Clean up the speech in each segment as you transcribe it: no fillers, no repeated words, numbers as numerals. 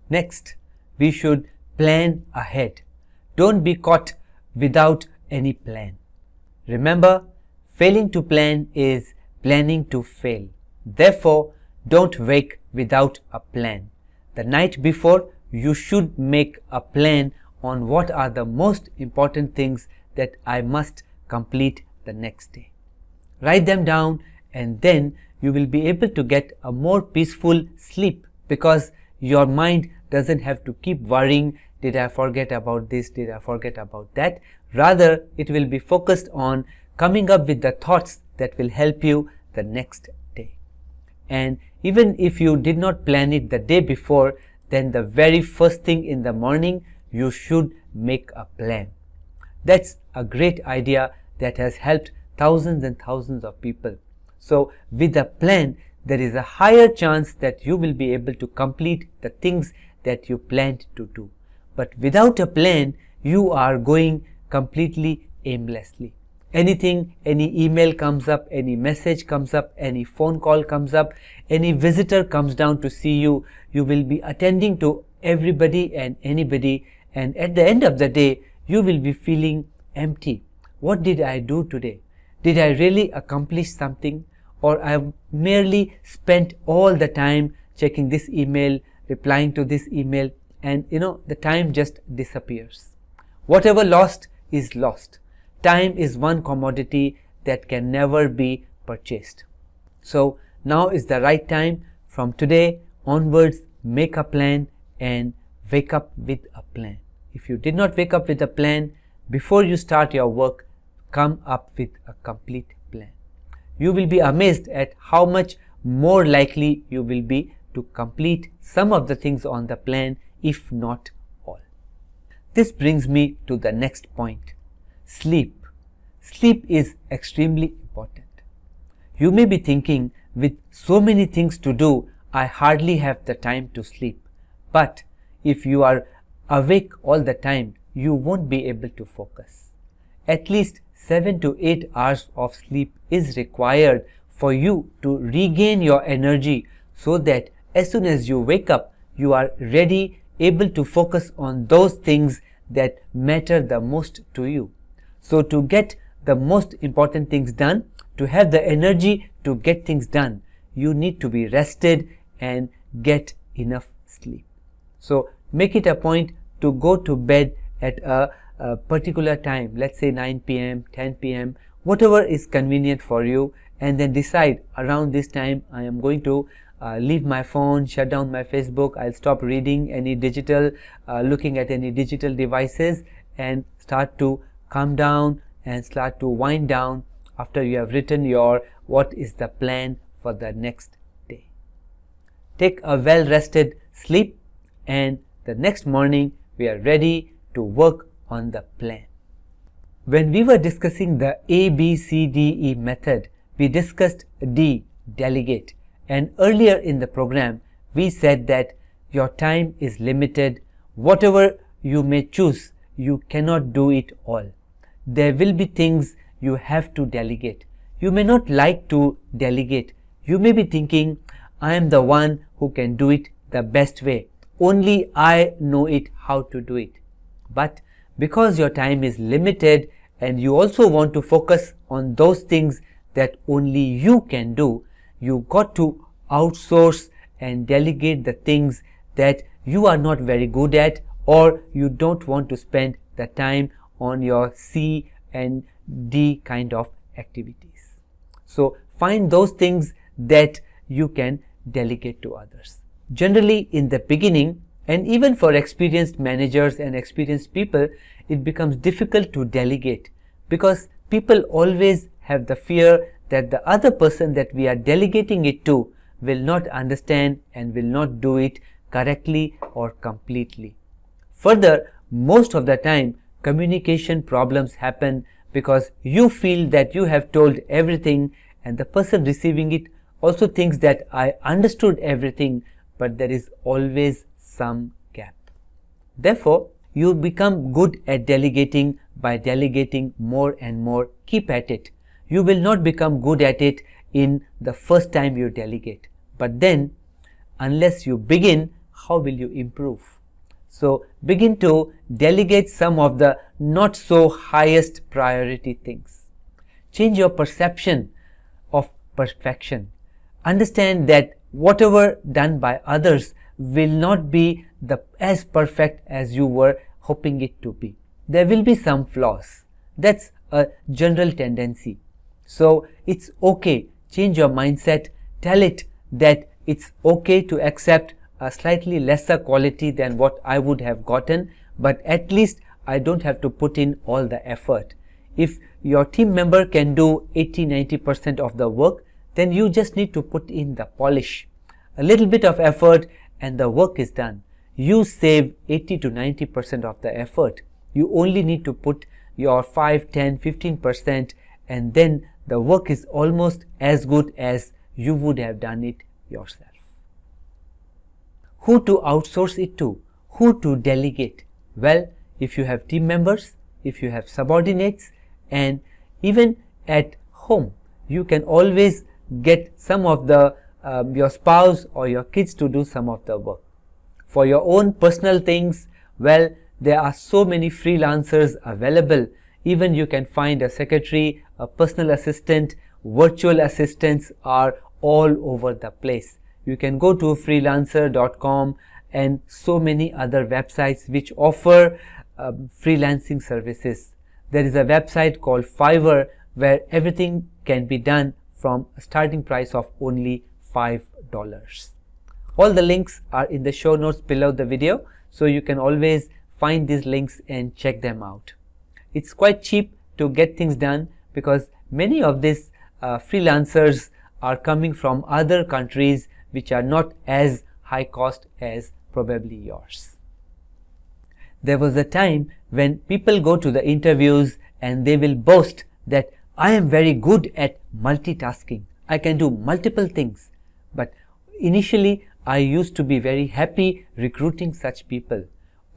Next, we should plan ahead. Don't be caught without any plan. Remember, failing to plan is planning to fail. Therefore, don't wake without a plan. The night before, you should make a plan on what are the most important things that I must complete the next day. Write them down, and then you will be able to get a more peaceful sleep, because your mind doesn't have to keep worrying, did I forget about this, did I forget about that. Rather, it will be focused on coming up with the thoughts that will help you the next day. And even if you did not plan it the day before, then the very first thing in the morning, you should make a plan. That's a great idea that has helped thousands and thousands of people. So with a plan, there is a higher chance that you will be able to complete the things that you planned to do. But without a plan, you are going completely aimlessly. Anything, any email comes up, any message comes up, any phone call comes up, any visitor comes down to see you, you will be attending to everybody and anybody, and at the end of the day, you will be feeling empty. What did I do today? Did I really accomplish something? Or I merely spent all the time checking this email, replying to this email, and the time just disappears. Whatever lost is lost. Time is one commodity that can never be purchased. So now is the right time. From today onwards, make a plan and wake up with a plan. If you did not wake up with a plan, before you start your work, come up with a complete plan. You will be amazed at how much more likely you will be to complete some of the things on the plan, if not all. This brings me to the next point. Sleep. Sleep is extremely important. You may be thinking, with so many things to do, I hardly have the time to sleep. But if you are awake all the time, you won't be able to focus. At least 7 to 8 hours of sleep is required for you to regain your energy, so that as soon as you wake up, you are ready, able to focus on those things that matter the most to you. So to get the most important things done, to have the energy to get things done, you need to be rested and get enough sleep. So make it a point to go to bed at a particular time, let's say 9 p.m., 10 p.m., whatever is convenient for you, and then decide around this time I am going to leave my phone, shut down my Facebook, I'll stop reading any digital, looking at any digital devices, and start to calm down and start to wind down after you have written your what is the plan for the next day. Take a well-rested sleep, and the next morning we are ready to work on the plan. When we were discussing the ABCDE method, we discussed D, delegate, and earlier in the program we said that your time is limited. Whatever you may choose, you cannot do it all. There will be things you have to delegate. You may not like to delegate. You may be thinking, I am the one who can do it the best way. Only I know it how to do it. But because your time is limited and you also want to focus on those things that only you can do, you got to outsource and delegate the things that you are not very good at, or you don't want to spend the time on your C and D kind of activities. So find those things that you can delegate to others. Generally in the beginning, and even for experienced managers and experienced people, it becomes difficult to delegate, because people always have the fear that the other person that we are delegating it to will not understand and will not do it correctly or completely. Further, most of the time communication problems happen because you feel that you have told everything, and the person receiving it also thinks that I understood everything, but there is always some gap. Therefore, you become good at delegating by delegating more and more. Keep at it. You will not become good at it in the first time you delegate. But then, unless you begin, how will you improve? So begin to delegate some of the not so highest priority things. Change your perception of perfection. Understand that whatever done by others will not be as perfect as you were hoping it to be. There will be some flaws. That's a general tendency. So it's okay. Change your mindset. Tell it that it's okay to accept a slightly lesser quality than what I would have gotten, but at least I don't have to put in all the effort. If your team member can do 80-90% of the work, then you just need to put in the polish. A little bit of effort and the work is done. You save 80-90% of the effort. You only need to put your 5, 10, 15% and then the work is almost as good as you would have done it yourself. Who to outsource it to? Who to delegate? Well, if you have team members, if you have subordinates, and even at home, you can always get some of the your spouse or your kids to do some of the work. For your own personal things, well, there are so many freelancers available. Even you can find a secretary, a personal assistant, virtual assistants are all over the place. You can go to freelancer.com and so many other websites which offer freelancing services. There is a website called Fiverr where everything can be done from a starting price of only $5. All the links are in the show notes below the video, so you can always find these links and check them out. It's quite cheap to get things done because many of these freelancers are coming from other countries which are not as high cost as probably yours. There was a time when people go to the interviews and they will boast that I am very good at multitasking. I can do multiple things. But initially I used to be very happy recruiting such people.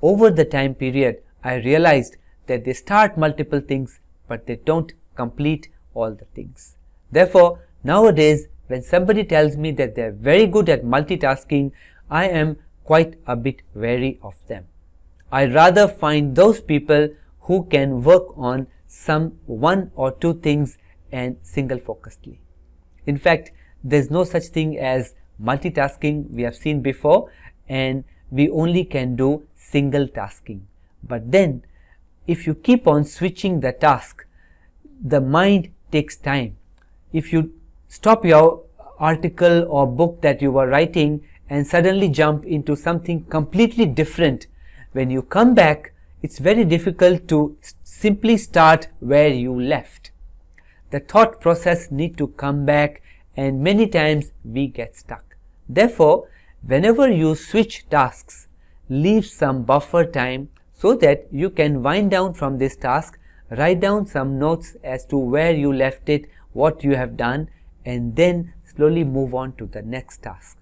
Over the time period, I realized that they start multiple things but they don't complete all the things. Therefore, nowadays when somebody tells me that they are very good at multitasking, I am quite a bit wary of them. I rather find those people who can work on some one or two things and single focusedly. In fact, there is no such thing as multitasking, we have seen before, and we only can do single tasking. But then if you keep on switching the task, the mind takes time. If you stop your article or book that you were writing and suddenly jump into something completely different, when you come back, it's very difficult to simply start where you left. The thought process needs to come back and many times we get stuck. Therefore, whenever you switch tasks, leave some buffer time so that you can wind down from this task, write down some notes as to where you left it, what you have done, and then slowly move on to the next task.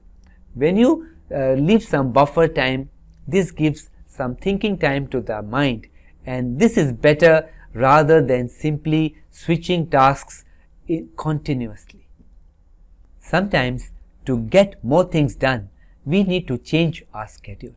When you leave some buffer time, this gives some thinking time to the mind, and this is better rather than simply switching tasks continuously. Sometimes to get more things done, we need to change our schedule.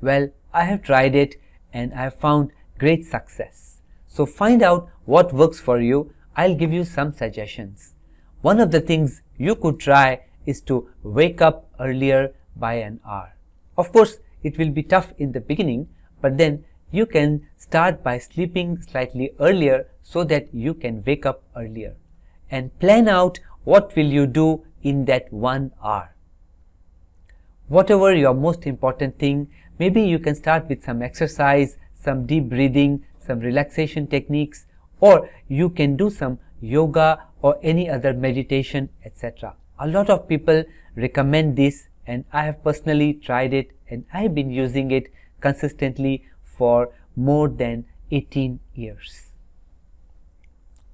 Well, I have tried it and I have found great success. So find out what works for you. I'll give you some suggestions. One of the things you could try is to wake up earlier by an hour. Of course, it will be tough in the beginning, but then you can start by sleeping slightly earlier so that you can wake up earlier. And plan out what will you do in that 1 hour. Whatever your most important thing, maybe you can start with some exercise, some deep breathing, some relaxation techniques, or you can do some yoga or any other meditation, etc. A lot of people recommend this and I have personally tried it and I have been using it consistently for more than 18 years.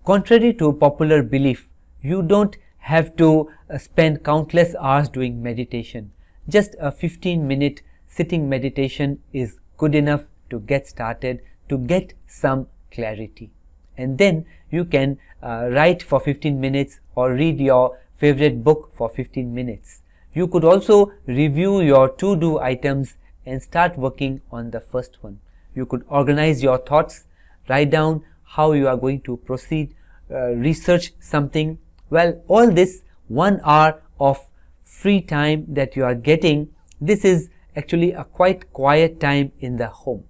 Contrary to popular belief, you don't have to spend countless hours doing meditation. Just a 15-minute sitting meditation is good enough to get started, to get some clarity. And then you can write for 15 minutes or read your favorite book for 15 minutes. You could also review your to-do items and start working on the first one. You could organize your thoughts, write down how you are going to proceed, research something. Well, all this 1 hour of free time that you are getting, this is actually a quite quiet time in the home.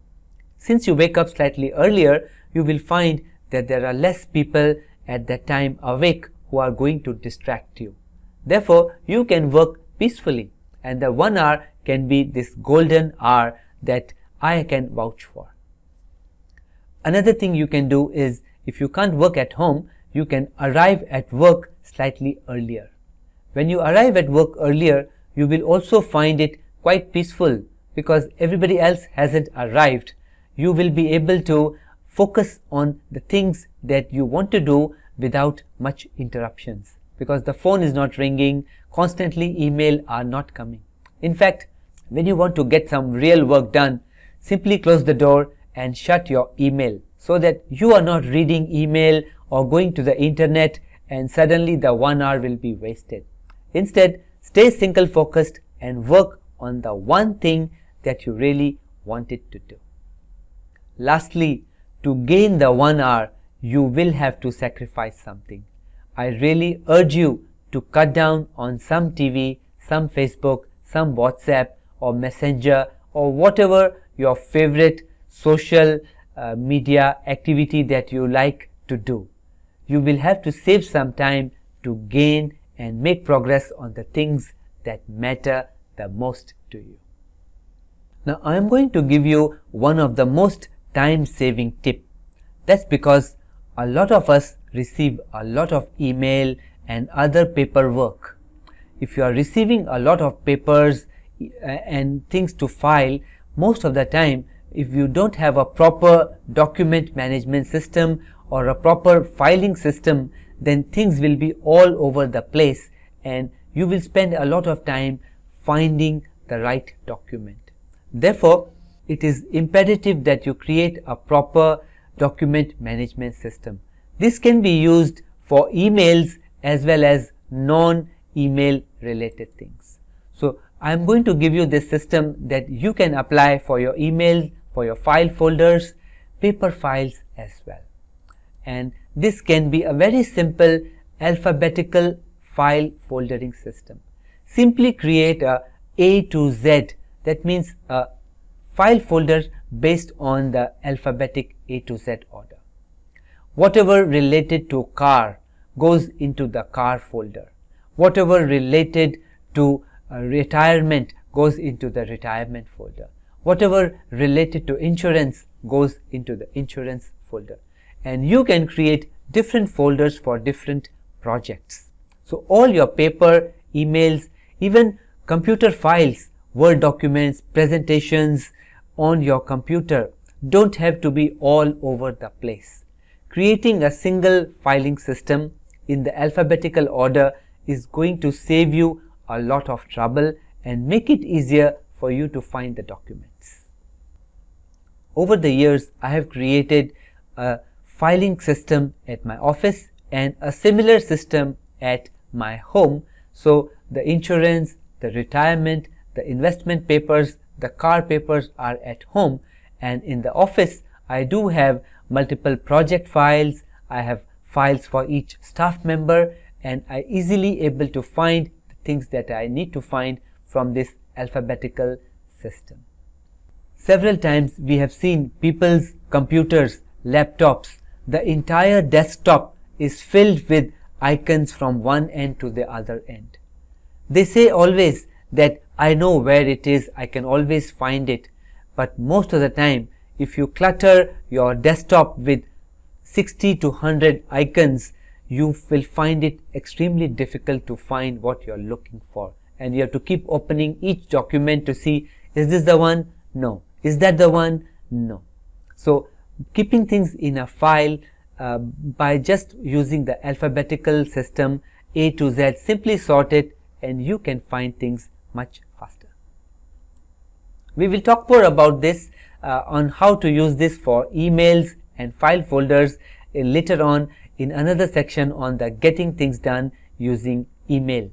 Since you wake up slightly earlier, you will find that there are less people at that time awake who are going to distract you. Therefore, you can work peacefully, and the 1 hour can be this golden hour that I can vouch for. Another thing you can do is, if you can't work at home, you can arrive at work slightly earlier. When you arrive at work earlier, you will also find it quite peaceful because everybody else hasn't arrived. You will be able to focus on the things that you want to do without much interruptions, because the phone is not ringing, constantly email are not coming. In fact, when you want to get some real work done, simply close the door and shut your email so that you are not reading email or going to the internet and suddenly the 1 hour will be wasted. Instead, stay single focused and work on the one thing that you really wanted to do. Lastly, to gain the 1 hour, you will have to sacrifice something. I really urge you to cut down on some TV, some Facebook, some WhatsApp or Messenger or whatever your favorite social media activity that you like to do. You will have to save some time to gain and make progress on the things that matter the most to you. Now, I am going to give you one of the most time-saving tips. That's because a lot of us receive a lot of email and other paperwork. If you are receiving a lot of papers and things to file, most of the time, if you don't have a proper document management system or a proper filing system, then things will be all over the place and you will spend a lot of time finding the right document. Therefore, it is imperative that you create a proper document management system. This can be used for emails as well as non-email related things. So, I am going to give you this system that you can apply for your email, for your file folders, paper files as well. And this can be a very simple alphabetical file foldering system. Simply create A to Z, that means a file folder based on the alphabetic A to Z order. Whatever related to car goes into the car folder. Whatever related to retirement goes into the retirement folder. Whatever related to insurance goes into the insurance folder. And you can create different folders for different projects. So all your paper, emails, even computer files, Word documents, presentations on your computer don't have to be all over the place. Creating a single filing system in the alphabetical order is going to save you a lot of trouble and make it easier for you to find the documents. Over the years, I have created a filing system at my office and a similar system at my home. So the insurance, the retirement, the investment papers, the car papers are at home, and in the office I do have multiple project files. I have files for each staff member and I easily able to find the things that I need to find from this alphabetical system. Several times we have seen people's computers, laptops, the entire desktop is filled with icons from one end to the other end. They say always that I know where it is, I can always find it, but most of the time if you clutter your desktop with 60 to 100 icons, you will find it extremely difficult to find what you are looking for, and you have to keep opening each document to see, is this the one? No. Is that the one? No. So keeping things in a file by just using the alphabetical system A to Z, simply sort it and you can find things much faster. We will talk more about this on how to use this for emails and file folders later on in another section on the getting things done using email.